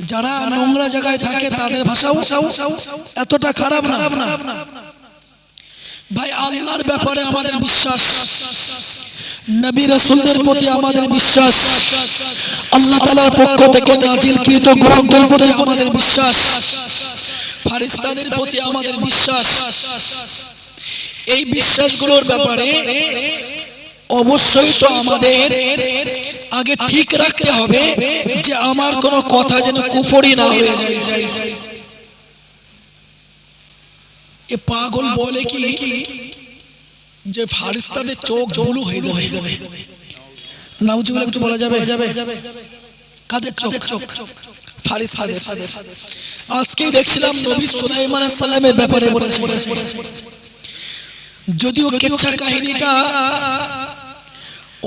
যারা নোংরা জায়গায় থাকে তাদের ভাষাও এতটা খারাপ না ভাই। আল্লাহর ব্যাপারে আমাদের বিশ্বাস, নবী রাসূলদের প্রতি আমাদের বিশ্বাস, আল্লাহ তাআলার পক্ষ থেকে নাজিলকৃত গ্রন্থের প্রতি আমাদের বিশ্বাস, ফেরেশতাদের প্রতি আমাদের বিশ্বাস। এই বিশ্বাসগুলোর ব্যাপারে অবশ্যই তো আমাদের আগে ঠিক রাখতে হবে যে আমার কোনো কথা যেন কুফরি না হয়ে যায়। এ পাগল বলে কি যে ফেরেশতাদের চোখ ব্লু হয়ে যাবে, নাউজুবিল্লাহ একটু বলা যাবে? কাদের চোখ? ফেরেশতাদের। আজকেই দেখছিলাম নবী সুলাইমান আলাইহিস সালামের ব্যাপারে বলেছে, যদিও কিচ্ছা কাহিনীটা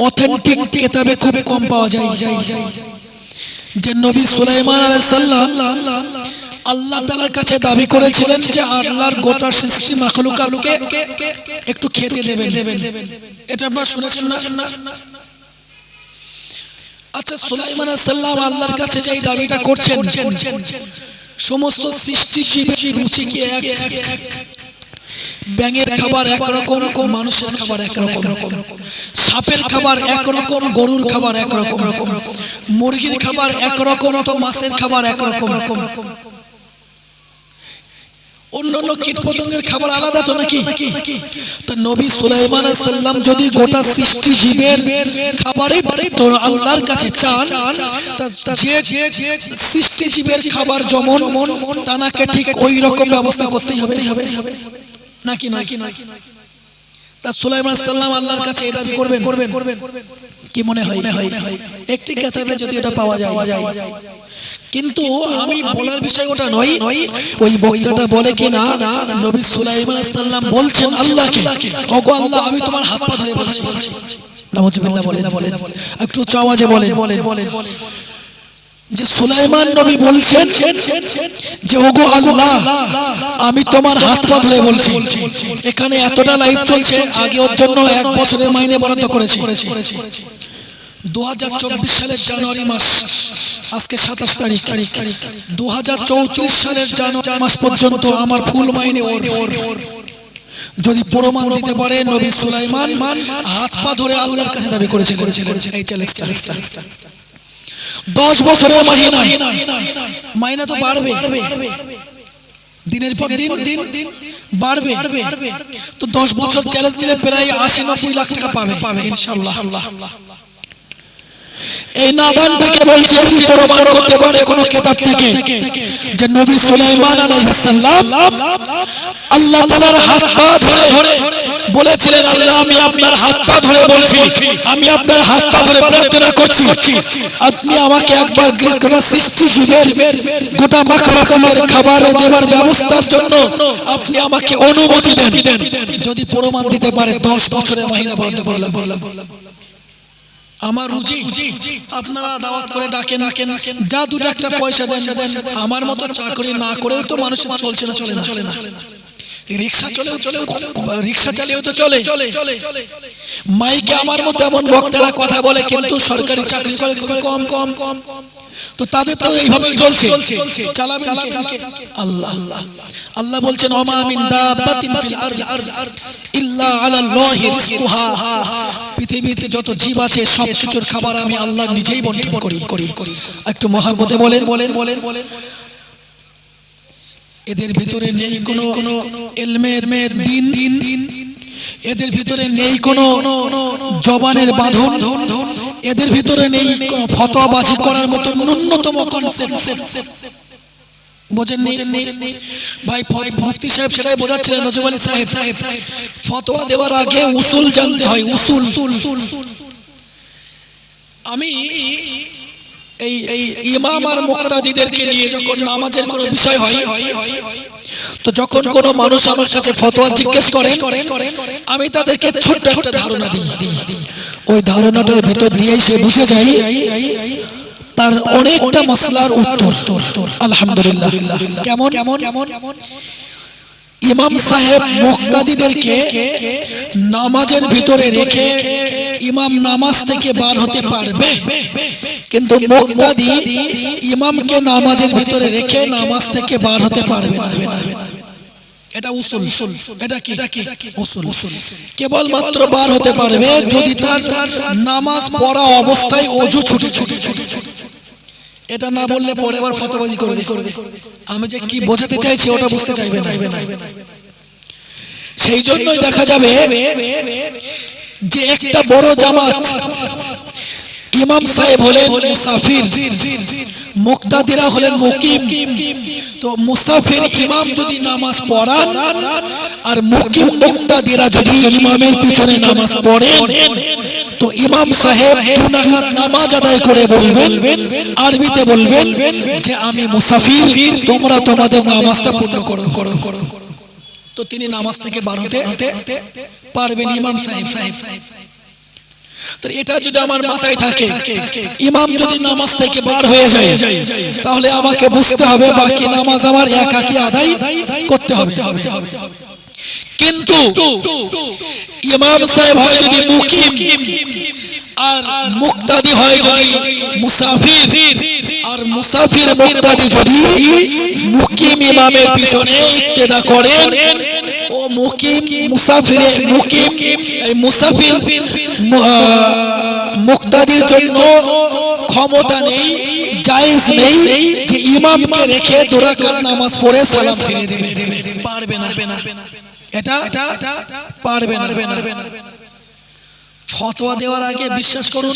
অথেন্টিক কিতাবে খুব কম পাওয়া যায়, যে নবী সুলাইমান আলাইহিস সালাম আল্লাহ তাআলার কাছে দাবি করেছিলেন যে আল্লাহর গোটা সৃষ্টি মাখলুকাতকে একটু খেতে দেবেন। এটা আপনারা শুনেছেন না? আচ্ছা, সুলাইমান আলাইহিস সালাম আল্লাহর কাছে যে দাবিটা করছেন, সমস্ত সৃষ্টি জীবের রুচি কি এক? ব্যাঙের খাবার একরকম, মানুষের খাবার একরকম, সাপের খাবার একরকম, গরুর খাবার একরকম, মুরগির খাবার একরকম, তো মাছের খাবার একরকম, অন্যান্য কীটপতঙ্গের খাবার আলাদা তো নাকি? তা নবী সুলাইমান আলাইহিস সালাম যদি গোটা সৃষ্টি জীবের খাবারই তো আল্লাহর কাছে চান, তা যে সৃষ্টি জীবের খাবার যেমন তানাকে ঠিক ওই রকম ব্যবস্থা করতেই হবে নাকি নয়? তা সুলাইমান আলাইহিস সালাম আল্লাহর কাছে এই দাবি করবেন কি মনে হয়? একটি কিতাবে যদি এটা পাওয়া যায়, কিন্তু আমি বলার বিষয় ওটা নয়। ওই বক্তাটা বলে কিনা নবী সুলাইমান আলাইহিস সালাম বলছেন আল্লাহকে, ওগো আল্লাহ আমি তোমার হাত পা ধরে বলছি। নাউজুবিল্লাহ বলেন, একটু উচ্চ আওয়াজে বলেন যে সুলাইমান নবী বলছেন যে ওগো আল্লাহ আমি তোমার হাত পা ধরে বলছি। এখানে এতটা লাইভ চলছে, আগে ওর জন্য 1 বছরের মাইনে বরাদ্দ করেছি। 2024 সালের জানুয়ারি মাস, আজকে 27 তারিখ, 2034 সালের জানুয়ারি মাস পর্যন্ত আমার ফুল মাইনে ওর। যদি প্রমাণ দিতে পারে নবী সুলাইমান হাত পা ধরে আল্লাহর কাছে দাবি করেছিলেন এই চ্যালেঞ্জটা, 10 বছরের মাইনা তো বাড়বে, দিনের পর দিন বাড়বে। তো 10 বছর চ্যালেঞ্জ নিলে প্রায় 80-90 লাখ টাকা পাবে ইনশাআল্লাহ। এই নাদানটাকে বলছে যদি প্রমাণ করতে পারে কোন কিতাব থেকে যে নবী সুলাইমান আলাইহিস সালাম আল্লাহ তাআলার হাত পা ধরে বলেছিলেন, আল্লাহ আমি আপনার হাত পা ধরে বলছি, আমি আপনার হাত পা ধরে প্রার্থনা করছি, আপনি আমাকে একবার গোটা সৃষ্টি জীবের গোটা মাখলুকাতের খাবার দেওয়ার ব্যবস্থার জন্য আপনি আমাকে অনুমতি দেন। যদি প্রমাণ দিতে পারে 10 বছরের মাইনা বরাদ্দ করলাম। আমার রুজি আপনারা দাওয়াত করে ডাকেন, যা 2 একটা পয়সা দেন। আমার মতো চাকরি না করেও তো মানুষের চলছে না, চলে না। রিক্সা চালিয়েও তো চলে। মাইকে আমার মতো এমন বক্তারা কথা বলে, কিন্তু সরকারি চাকরি করে খুবই কম। তো তাদের তো এইভাবেই চলছে, চালাবেন কে? আল্লাহ। আল্লাহ বলছেন ওমা মিন দাব্বাতিন ফিল আরদ ইল্লা আলাল্লাহি রিজকুহা, পৃথিবীতে যত জীব আছে সবকিছুর খাবার আমি আল্লাহ নিজেই বন্টন করি। একটু মহব্বতে বলেন, এদের ভিতরে নেই কোনো ইলমের দ্বীন, এদের ভিতরে নেই কোনো জবানের বাঁধন, এদের ভিতরে নেই কোনো ফতোয়াবাজি করার মতো ন্যূনতম কনসেপ্ট। বোঝেননি ভাই? মুফতি সাহেব সেটাই বোঝাচ্ছিলেন, নজরুল আলী সাহেব। ফতোয়া দেওয়ার আগে উসুল জানতে হয়, উসুল। আমি এই ইমাম আর মুক্তাদিদেরকে নিয়ে যখন নামাজের কোনো বিষয় হয়, তো যখন কোনো মানুষ আমার কাছে ফতোয়া জিজ্ঞেস করে, আমি তাদেরকে ছোট্ট একটা ধারণা দিই। ওই ধারণাটার ভিতর দিয়েই সে বুঝে যায় তার অনেকটা মাসলার উত্তর। আলহামদুলিল্লাহ। কেমন? ইমাম সাহেব মুক্তাদিদেরকে নামাজের ভিতরে রেখে ইমাম নামাজ থেকে বার হতে পারবে, কিন্তু মুক্তাদি ইমামকে নামাজের ভিতরে রেখে নামাজ থেকে বার হতে পারবে না। এটা উসুল। এটা কি উসুল? কেবলমাত্র বার হতে পারবে যদি তার নামাজ পড়া অবস্থায় ওযু ছুটে যায়। এটা না বললে পরে আবার ফতোয়াবাজি করবে। আমি যে কি বোঝাতে চাইছি ওটা বুঝতে চাইবে না। সেই জন্যই দেখা যাবে যে একটা বড় জামাত ইমাম সাহেব হলেন মুসাফির, মুক্তাদিরা হলেন মুকিম। তো মুসাফির ইমাম যদি নামাজ পড়ান আর মুকিম মুক্তাদিরা যদি ইমামের পিছনে নামাজ পড়েন, তো ইমাম সাহেব দুই রাকাত নামাজ আদায় করে বলবেন, আরবিতে বলবেন যে আমি মুসাফির, তোমরা তোমাদের নামাজটা পূর্ণ করো। তো তিনি নামাজ থেকে বার হতে পারবেন ইমাম সাহেব। তো এটা যদি আমার মাথায় থাকে, ইমাম যদি নামাজ থেকে বার হয়ে যায়, তাহলে আমাকে বুঝতে হবে বাকি নামাজ আমার একাকী আদায় করতে হবে। কিন্তু ইমাম সাহেব হয় যদি মুকিম আর মুক্তাদি হয় যদি মুসাফির, আর মুসাফির মুক্তাদি যদি মুকিম ইমামের পিছনে ইক্তেদা করেন, ও মুকিম মুসাফিরে মুকিম এই মুসাফির মুক্তাদির জন্য ক্ষমতা নেই, জায়েজ নেই যে ইমামকে রেখে দুই রাকাত নামাজ পড়ে সালাম ফিরিয়ে দিবে। পারবে না, এটা পারবে না। ফতোয়া দেওয়ার আগে বিশ্বাস করুন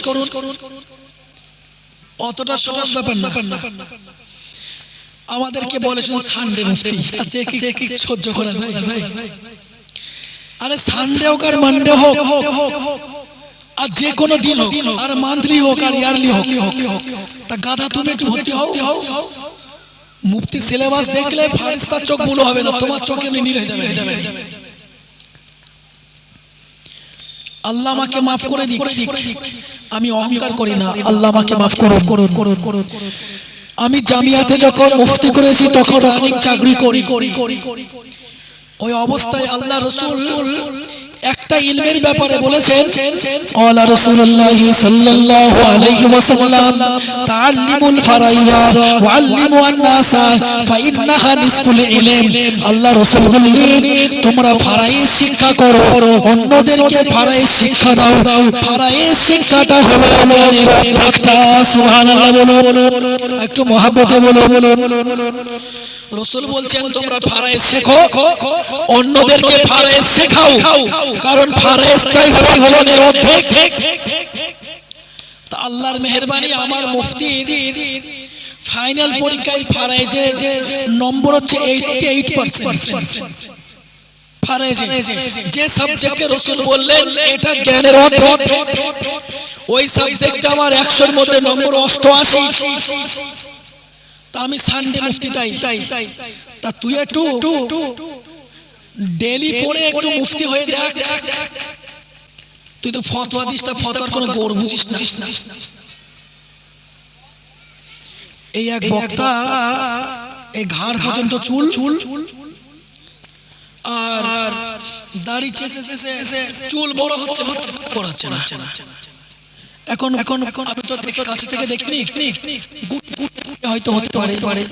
অতটা সহজ ব্যাপার না। আমাদেরকে বলেছেন সানডে মুফতি, আচ্ছা কি সহ্য করা যায়? আরে সানডে হোক আর মানডে হোক আর যে কোনো দিন হোক, আর মান্থলি হোক আর ইয়ারলি হোক, তা গাধা তুমি একটু ভর্তি হও। মুফতি সিলেবাস দেখলে ফারিস্তার চোখ বুলো হবে না, তোমার চোখ এমনি নীল হয়ে যাবে। আল্লাহ আমাকে মাফ করে দিক, আমি অহংকার করি না, আল্লাহ আমাকে মাফ করুন। আমি জামিয়াতে যখন মুফতি করেছি তখন রানিং চাকরি করি। ওই অবস্থায় আল্লাহ রাসূল একটা ইলমের ব্যাপারে বলেছেন, ক্বালা রাসূলুল্লাহ সাল্লাল্লাহু আলাইহি ওয়াসাল্লাম তাআল্লিমুল ফারাইদা ওয়া আল্লিমু আন-নাসা ফাইন্নাহা নিসফুল ইলম। আল্লাহ রাসূল বললেন, তোমরা ফরাইজ শিক্ষা করো, অন্যদেরকে ফরাইজ শিক্ষা দাও। ফরাইজ শিক্ষাটা হলো জ্ঞানের অর্ধেকটা। সুবহানাল্লাহ বলো, একটু মহব্বতে বলো। রাসূল বলছেন তোমরা ফরাইজ শেখো, অন্যদেরকে ফরাইজ শেখাও, কারণ ফরাইজটাই হলো জ্ঞানের অর্ধেক। তা আল্লাহর মেহেরবানি, আমার মুফতির ফাইনাল পরীক্ষায় ফরাইজের নম্বর হচ্ছে 88%। ফরাইজে যে সাবজেক্টে রাসূল বললেন এটা জ্ঞানের অর্ধেক, ওই সাবজেক্টে আমার 100-এর মধ্যে নম্বর 88। তা আমি সানডে মুফতি তাই। তা তুই একটু ডেলি পড়ে একটু মুফতি হয়ে দেখ। তুই তো ফতোয়া দিস, তা ফতোয়ার কোনো গৌর বুঝিস না। এই এক বক্তা এই ঘাড় পর্যন্ত চুল আর দাড়ি চেষে চেষে চুল বড় হচ্ছে না। এখন আমি তো কাছ থেকে দেখিনি, হয়তো হতে পারে,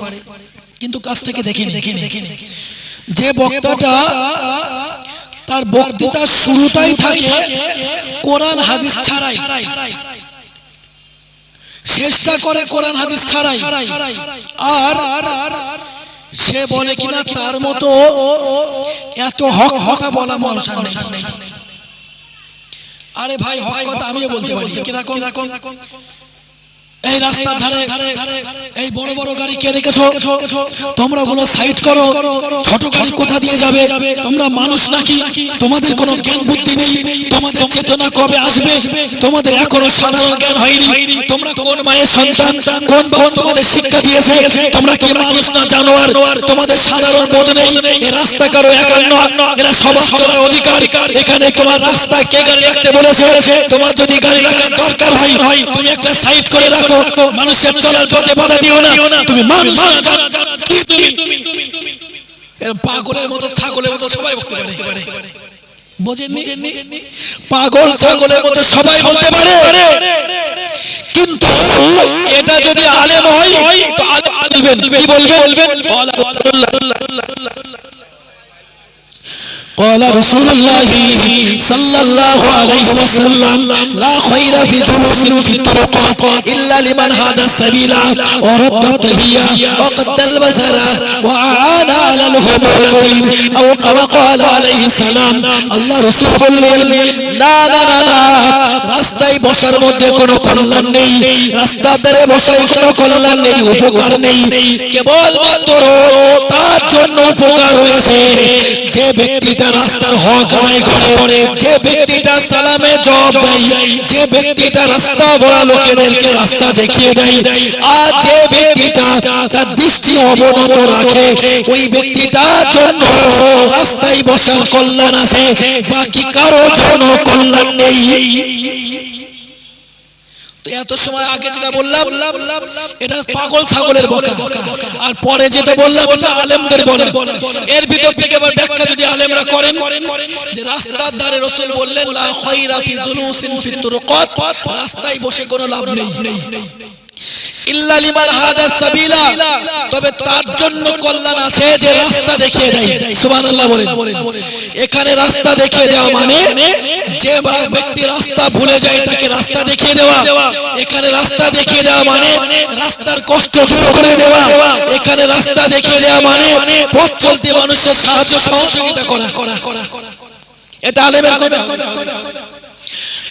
কিন্তু কাছ থেকে দেখিনি। যে বক্তাটা তার বক্তৃতার শুরুটাই থাকে কোরআন হাদিস ছাড়াই, শেষটা করে কোরআন হাদিস ছাড়াই, আর সে বলে কিনা তার মতো এত হক কথা বলা মানুষ আর নেই। আরে ভাই, হক কথা আমিও বলতে পারি। কিরকম? এই রাস্তার ধারে এই বড় বড় গাড়ি কে রেখেছো? তোমরা গুলো সাইড করো। ছোট গাড়ি কোথা দিয়ে যাবে? তোমরা মানুষ নাকি? তোমাদের কোনো জ্ঞান বুদ্ধি নেই? তোমাদের চেতনা কবে আসবে? তোমাদের এখনো সাধারণ জ্ঞান হয়নি। তোমরা কোন মায়ের সন্তান? কোন বাপ তোমাদের শিক্ষা দিয়েছে? তোমরা কি মানুষ না জানোয়ার? তোমাদের সাধারণ বোধ নেই। এই রাস্তা কারো একার নয়, এরা সবার চলার অধিকার। এখানে তোমার রাস্তায় কে গাড়ি রাখতে বলেছে? তোমার যদি গাড়ি রাখার দরকার হয়, তুমি একটা সাইড করে রাখো। মানুষের চলার পথে বাধা দিও না। তুমি মানুষ না, তুমি পাগলের মতো ছাগলের মতো সবাই বলতে পারে। বোঝেননি? পাগল ছাগলের মতো সবাই বলতে পারে, কিন্তু এটা যদি আলেম হয় তো আলেম বলবেন, কি বলবেন? قال رسول الله صلى الله عليه وسلم لا خير في جلوس في الطرقات إلا لمن هدى السبيل ورد التهية وقد البصر وأعان على الهمولة أو كما قال عليه السلام الله رسول বললেন না না না না, রাস্তায় বসার মধ্যে কোনো কল্যাণ নেই, রাস্তার ধারে বসায় কোনো কল্যাণ নেই, উপকার নেই, কেবলমাত্র তার জন্য উপকার হয়েছে যে ব্যক্তিটা রাস্তার হক আদায় করে, যে ব্যক্তিটা সালামে জবাব দেয়, যে ব্যক্তিটা রাস্তা বড় লোকেদেরকে রাস্তা দেখিয়ে দেয়, আর যে ব্যক্তিটা তার দৃষ্টি অবনত রাখে, ওই ব্যক্তিটার জন্য রাস্তায় বসার কল্যাণ আছে, বাকি কারো জন্য কল্যাণ নেই। এত সময় আগে যেটা বললাম এটা পাগল ছাগলের বকা, আর পরে যেটা বললাম এটা আলেমদের বলা। এর ভিতর থেকে আবার ব্যাখ্যা যদি আলেমরা করেন যে রাস্তার ধারে রাসূল বললেন লা খায়রা ফি জুলুসিন ফিত তুরুকাত, রাস্তায় বসে কোনো লাভ নেই, ইল্লা লিমান হাদা সাবিলা, তবে তার জন্য কল্যাণ আছে যে রাস্তা দেখিয়ে দেয়। সুবহানাল্লাহ বলেন। এখানে রাস্তা দেখিয়ে দেওয়া মানে যে ব্যক্তি রাস্তা ভুলে যায় তাকে রাস্তা দেখিয়ে দেওয়া, এখানে রাস্তা দেখিয়ে দেওয়া মানে রাস্তার কষ্ট দূর করে দেওয়া, এখানে রাস্তা দেখিয়ে দেওয়া মানে পথ চলতি মানুষের সাহায্য সহযোগিতা করা। এটা আলেমের কথা।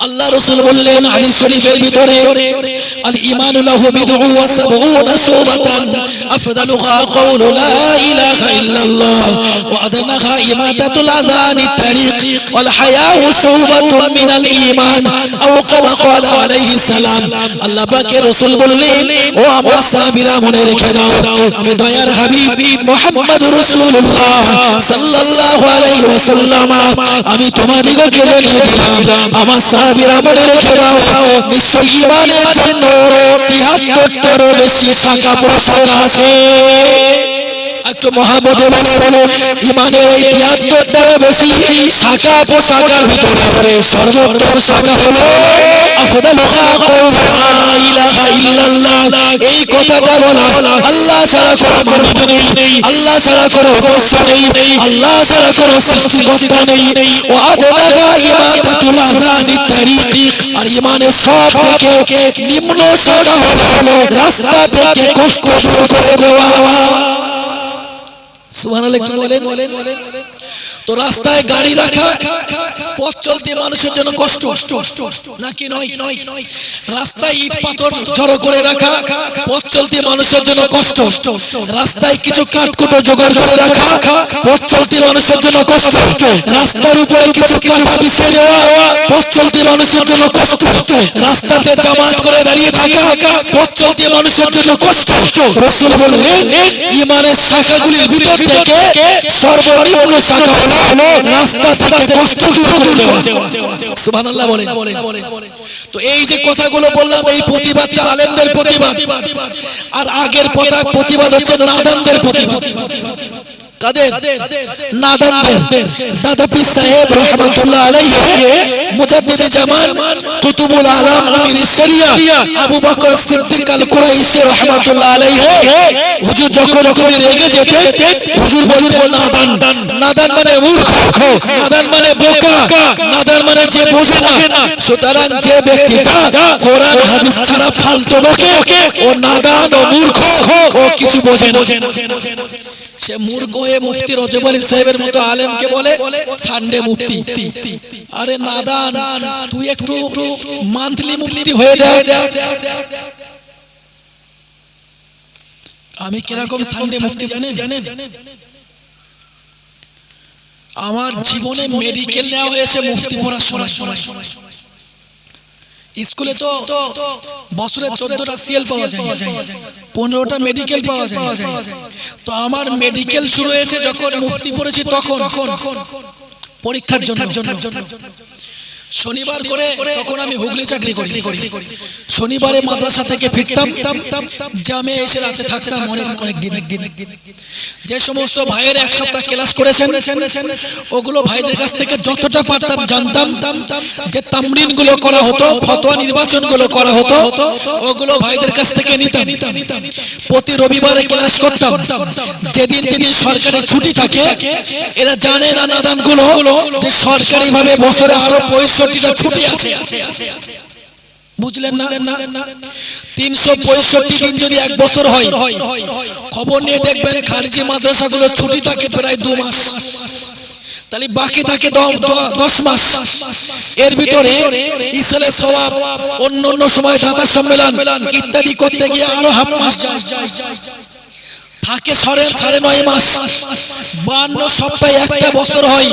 আল্লাহ রাসূল বললেন হাদিস শরীফের ভিতরে আল ঈমানু লাহু বিদউ ওয়া সাবউনা শুবাতান আফদালুহা কাউলু লা ইলাহা ইল্লাল্লাহ ওয়া আদনাহা ইমাতাতুল আযানিত তারিক ওয়াল হায়াউ শুবাতুন মিনাল ঈমান আও কামা ক্বালা আলাইহিস সালাম। আল্লাহ পাকের রাসূল বললেন ও আমার সাহাবীরা মনে রেখে দাও, আমি দয়ার হাবিব মুহাম্মদুর রাসূলুল্লাহ সাল্লাল্লাহু আলাইহি ওয়াসাল্লাম আমি তোমাদিগকে জানিয়ে দিলাম, আমার সাহাবীরা মনে রেখে দাও, নিশ্চয়ই ঈমানের জন্য ৭৩টারও বেশি শাখা প্রশাখা আছে। একটু মহাবতে বলো, ঈমানের এই ৭৩টারও বেশি শাখা প্রশাখার ভিতরে সর্বোত্তম শাখা হলো আফদালুহা কাউলু লা ইলাহা ইল্লাল্লাহ। এই কথাটা বলা আল্লাহ ছাড়া কোনো মাবুদ নেই, আল্লাহ ছাড়া কোনো উপাস্য নেই, আল্লাহ ছাড়া কোনো সৃষ্টিকর্তা নেই। ওয়া আদনাহা ইমাতাতুল আযানিত তারিক, আর ঈমানের সব থেকে নিম্ন শাখা হলো রাস্তা থেকে কষ্ট দূর করে দেওয়া। সুবহানাল্লাহ একটু বলেন। তো রাস্তায় গাড়ি রাখা পথ চলতি মানুষের জন্য কষ্ট নাকি নয়? রাস্তায় ইট পাথর জড়ো করে রাখা পথ চলতি মানুষের জন্য কষ্ট, রাস্তায় কিছু কাঠকুটো জোগাড় করে রাখা পথ চলতি মানুষের জন্য কষ্ট, রাস্তার উপরে কিছু কাঁটা বিছিয়ে দেওয়া পথ চলতি মানুষের জন্য কষ্ট, রাস্তাতে জামাত করে দাঁড়িয়ে থাকা পথ চলতি মানুষের জন্য কষ্ট। রাসূল বললেন ঈমানের শাখাগুলির ভিতর থেকে সর্বনিম্ন শাখা হলো রাস্তা থেকে কষ্ট দূর করে দেওয়া। সুবহানাল্লাহ বলেন। তো এই যে কথাগুলো বললাম এই প্রতিবাদটা আলেমদের প্রতিবাদ, আর আগের প্রতিবাদ হচ্ছে নাদানদের প্রতিবাদ। কাদের? নাদানদের। দাদা পীর সাহেব রাহমাতুল্লাহ আলাইহি মুজাদ্দিদে জামান কুতুবুল আলাম আমির শরিয়া আবু বকর সিদ্দিক আল কুরাইশি রাহমাতুল্লাহ আলাইহি হুজুর যখন কবি রেগে যেতেন হুজুর বলতেন নাদান। নাদান মানে মূর্খ, নাদান মানে বোকা, নাদান মানে যে বোঝে না। সুতরাং যে ব্যক্তিটা কোরআন হাদিস ছাড়া ফালতু বকে ও নাদান ও মূর্খ, ও কিছু বোঝে না। সে মূর্খ হয়ে মুফতি রজব আলী সাহেবের মতো আলেমকে বলে সানডে মুফতি। আরে নাদান, তুই একটু মান্থলি মুফতি হয়ে দে। আমি কিরকম সানডে মুফতি জানেন? আমার জীবনে মেডিকেল নেওয়া হয়েছে মুফতি পড়ার সময়। স্কুলে তো বছরে 14টা সিএল পাওয়া যায়, 15টা মেডিকেল পাওয়া যায়। তো আমার মেডিকেল শুরু হয়েছে যখন মুফতি পড়েছি তখন পরীক্ষার জন্য। শনিবার করে তখন আমি হুগলি চাকরি করি, শনিবারে মাদ্রাসা থেকে ফিরতাম, জামে এসে রাতে থাকতাম অনেক দিন। যে সমস্ত ভাইয়ের এক সপ্তাহ ক্লাস করেছেন ওগুলো ভাইদের কাছ থেকে যতটা পারতাম জানতাম, যে তামরিন গুলো করা হতো, ফতোয়া নির্বাচন গুলো করা হতো, ওগুলো ভাইদের কাছ থেকে নিতাম। প্রতি রবিবারে ক্লাস করতাম। যেদিন যেদিন সরকারি ছুটি থাকে, এরা জানে না নাদান গুলো যে সরকারি ভাবে বছরে আরো 65টা ছুটি আছে, বুঝলেন না? 365 দিন যদি এক বছর হয়, খবর নিয়ে দেখবেন খারিজি মাদ্রাসাগুলো ছুটি থাকে প্রায় 2 মাস, তাহলে বাকি থাকে 10 মাস। এর ভিতরে ইসলামের সওয়াব, অন্য সময় দাতা সম্মেলন ইত্যাদি করতে গিয়ে আরো হাফ মাস যায়, থাকে 9.5 মাস। 52 সপ্তাহে একটা বছর হয়,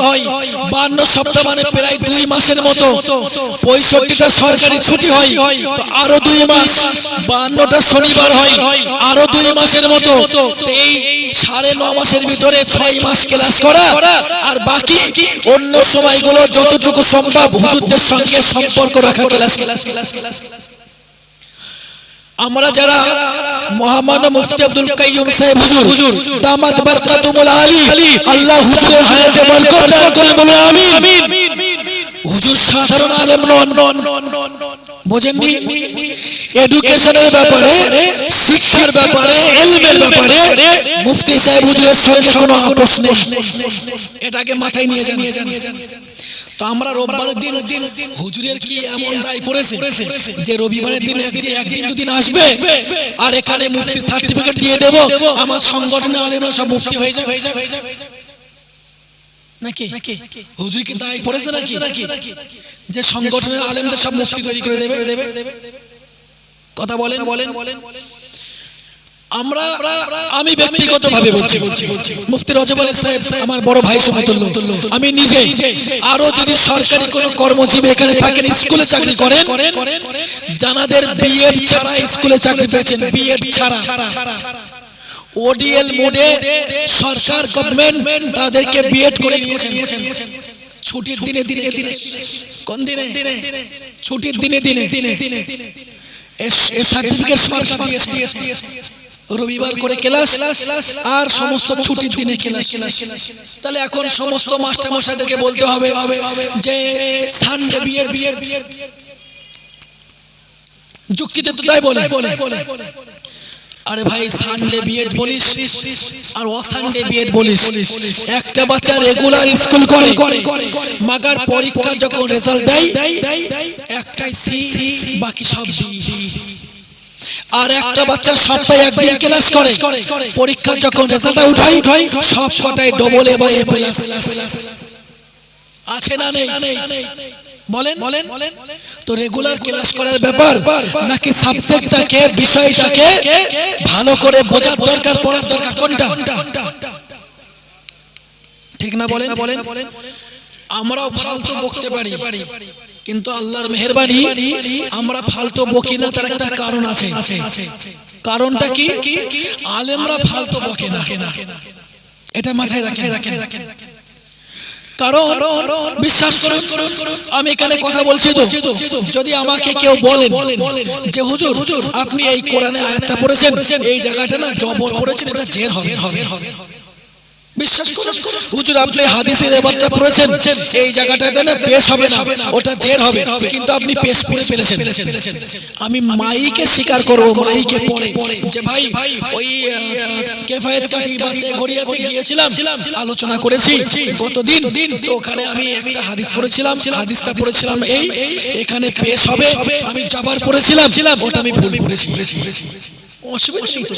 52 সপ্তাহ মানে প্রায় 2 মাসের মতো। 65টা সরকারি ছুটি হয়, তো আরো 2 মাস। 52টা শনিবার হয়, আরো 2 মাসের মতো। এই 9.5 মাসের ভিতরে 6 মাস ক্লাস করা, আর বাকি অন্য সময়গুলো যতটুকু সম্ভব হুজুরদের সঙ্গে সম্পর্ক রাখা ক্লাস। আমরা যারা মহামান্য মুফতি আব্দুল কাইয়ুম সাহেব হুজুর দামাত বারকাতুল আলী, আল্লাহ হুজুরের হায়াতে বরকত দান করেন, বলুন আমিন। হুজুর সাধারণ আলেম নন, বোঝেননি? এডুকেশনের ব্যাপারে, শিক্ষার ব্যাপারে, ইলমের ব্যাপারে মুফতি সাহেব হুজুরের সঙ্গে কোনো আপোষ নেই, এটাকে মাথায় নিয়ে যান। তো আমরা রোববারের দিন হুজুরের কি এমন দায় পড়েছে যে রবিবারের দিন একদিন দুদিন আসবে আর এখানে মুফতি সার্টিফিকেট দিয়ে দেব, আমার সংগঠনে আলেমরা সব মুফতি হয়ে যাবে নাকি? হুজুর কি দায় পড়েছে নাকি যে সংগঠনের আলেমদের সব মুফতি তৈরি করে দেবে? কথা বলেন। আমি ব্যক্তিগতভাবে বলছি, মুফতি রজব আলী সাহেব আমার বড় ভাই সমতুল্য, আমি নিজে আরো যদি সরকারি কোনো কর্মজীবী এখানে থাকেন, স্কুলে চাকরি করেন, জানাদের বিএড ছাড়া স্কুলে চাকরি পেয়েছেন, বিএড ছাড়া ওডিএল মোডে সরকার গভর্নমেন্ট তাদেরকে বিএড করে নিয়েছেন। ছুটির দিনে কোন দিনে? ছুটির দিনে সার্টিফিকেট সরকার দিয়েছে। রবিবার করে ক্লাস আর সমস্ত ছুটির দিনে ক্লাস। তাহলে এখন সমস্ত মাস্টার মশাইদেরকে বলতে হবে যে সানডে বিএড, যুক্তিতে তো তাই বলে। আরে ভাই, সানডে বিএড বলিস আর অসানডে বিএড বলিস, একটা বাচ্চা রেগুলার স্কুল করে, মাগার পরীক্ষা যখন রেজাল্ট দেয় একটাই সি, বাকি সব ডি। আর একটা বাচ্চা সপ্তাহে একদিন ক্লাস করে, পরীক্ষা যখন রেজাল্ট উঠাই সব কটাই ডবল এ বা এ প্লাস। আছে না নেই? বলেন। তো রেগুলার ক্লাস করার ব্যাপার নাকি সাবজেক্টটাকে, বিষয়টাকে ভালো করে বোঝার দরকার, পড়ার দরকার, কোনটা ঠিক না বলেন? আমরাও ফালতু বকতে পারি, কিন্তু আল্লাহর মেহেরবানি আমরা ফালতু বকি না, তার একটা কারণ আছে। কারণটা কি? আলেমরা ফালতু বকে না, এটা মাথায় রাখেন। কারণ বিশ্বাস করুন, আমি এখানে কথা বলছি তো, যদি আমাকে কেউ বলেন যে হুজুর আপনি এই কোরআনে আয়াতটা পড়েছেন, এই জায়গাটা না জবর পড়েছেন, এটা জের হবে, বিশ্বাস করুন। হুজুর আপনি হাদিসের এবারটা পড়েছেন, এই জায়গাটাতে না পেশ হবে না, ওটা জের হবে, কিন্তু আপনি পেশ করে ফেলেছেন। আমি মাইকে স্বীকার করব, মাইকে পড়ে যে ভাই ওই কেফায়েত কাঠি বাতে গড়িয়াতে গিয়েছিলাম, আলোচনা করেছি গতদিন, তো ওখানে আমি একটা হাদিস পড়েছিলাম, হাদিসটা পড়েছিলাম এই, এখানে পেশ হবে, আমি যাবার পড়েছিলাম, ওটা আমি ভুল পড়েছি। অসুবিধা নেই তো।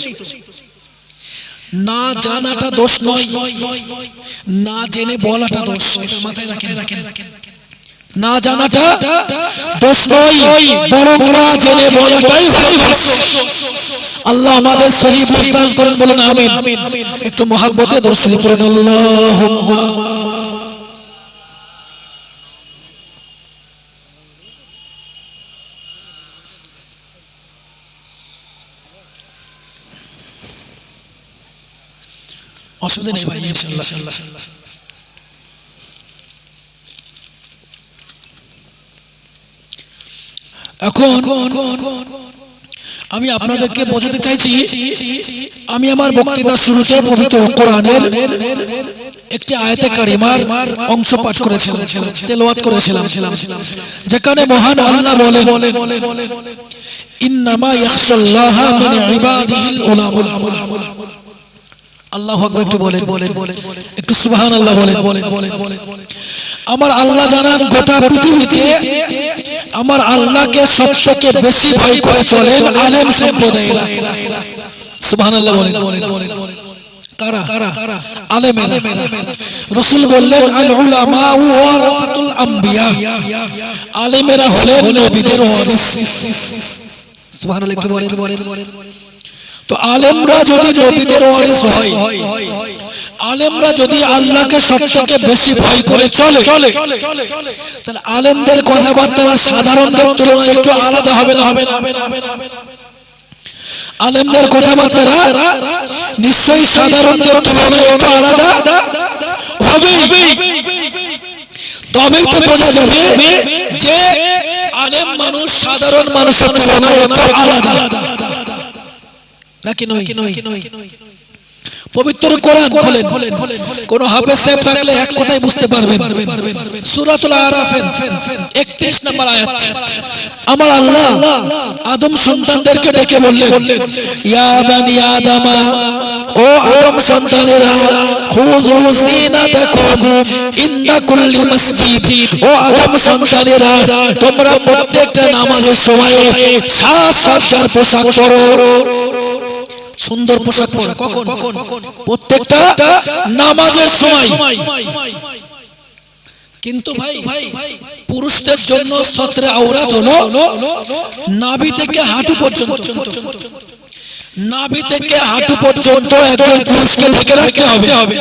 না জানাটা দোষ নয়, না জেনে বলাটা দোষ, এটা মাথায় রাখেন। না জানাটা দোষ নয়, বরং না জেনে বলাটাই হলো দোষ। আল্লাহ আমাদের সহিহ বুঝদান করেন, বলেন আমিন। একটু মহব্বতে দরুদ শরীফ পড়ুন, আল্লাহুম্মা। অসুবিধা নেই ভাই, ইনশাআল্লাহ। এখন আমি আপনাদেরকে বোঝাতে চাইছি, আমি আমার বক্তৃতার শুরুতে পবিত্র কোরআনের একটি আয়াতে কারিমার অংশ পাঠ করেছিলাম, তেলাওয়াত করেছিলাম, যেখানে মহান আল্লাহ বলেন ইন্নামা ইয়াখশাল্লাহা মিন ইবাদিহিল উলামা। আল্লাহু আকবার একটু বলেন, একটু সুবহানাল্লাহ বলেন। আমার আল্লাহ জানান গোটা পৃথিবীতে আমার আল্লাহকে সবথেকে বেশি ভয় করে চলেন আলেম সম্প্রদায়েরা। সুবহানাল্লাহ বলেন। কারা? আলেমেরা। রাসূল বললেন আল উলামা ওয়ারাসাতুল আম্বিয়া, আলেমেরা হলেন নবীদের ওয়ারিস। সুবহানাল্লাহ একটু বলেন। তো আলেমরা যদি নবীদের ওয়ারিস হয়, আলেমরা যদি আল্লাহকে সবথেকে বেশি ভয় করে চলে, তাহলে আলেমদের কথাবার্তা সাধারণদের তুলনায় একটু আলাদা হবে না? আলেমদের কথাবার্তা নিশ্চয়ই সাধারণদের তুলনায় একটু আলাদা হবে। তবেই তো বোঝা যাবে যে আলেম মানুষ সাধারণ মানুষের তুলনায় একটু আলাদা নাকি নয়। পবিত্র কোরআন খোলেন, কোন হাফেজ সাহেব থাকলে এক কথাই বুঝতে পারবেন। সূরাতুল আরাফের 31 নম্বর আয়াত, আমার আল্লাহ আদম সন্তানদেরকে ডেকে বললেন ইয়া বানি আদমা, ও আদম সন্তানেরা, খুযু যিনাতাকুম ইনদা কুল্লি মসজিদ, ও আদম সন্তানেরা, তোমরা প্রত্যেকটা নামাজের সময় সাজ-সজ্জার পোশাক পরো। সুন্দর পোশাক পরা কখন? প্রত্যেকটা নামাজের সময়। কিন্তু ভাই পুরুষদের জন্য সতরে আওরাত হলো নাভি থেকে হাঁটু পর্যন্ত। নাভি থেকে হাঁটু পর্যন্ত একজন পুরুষকে ঢেকে রাখতে হবে।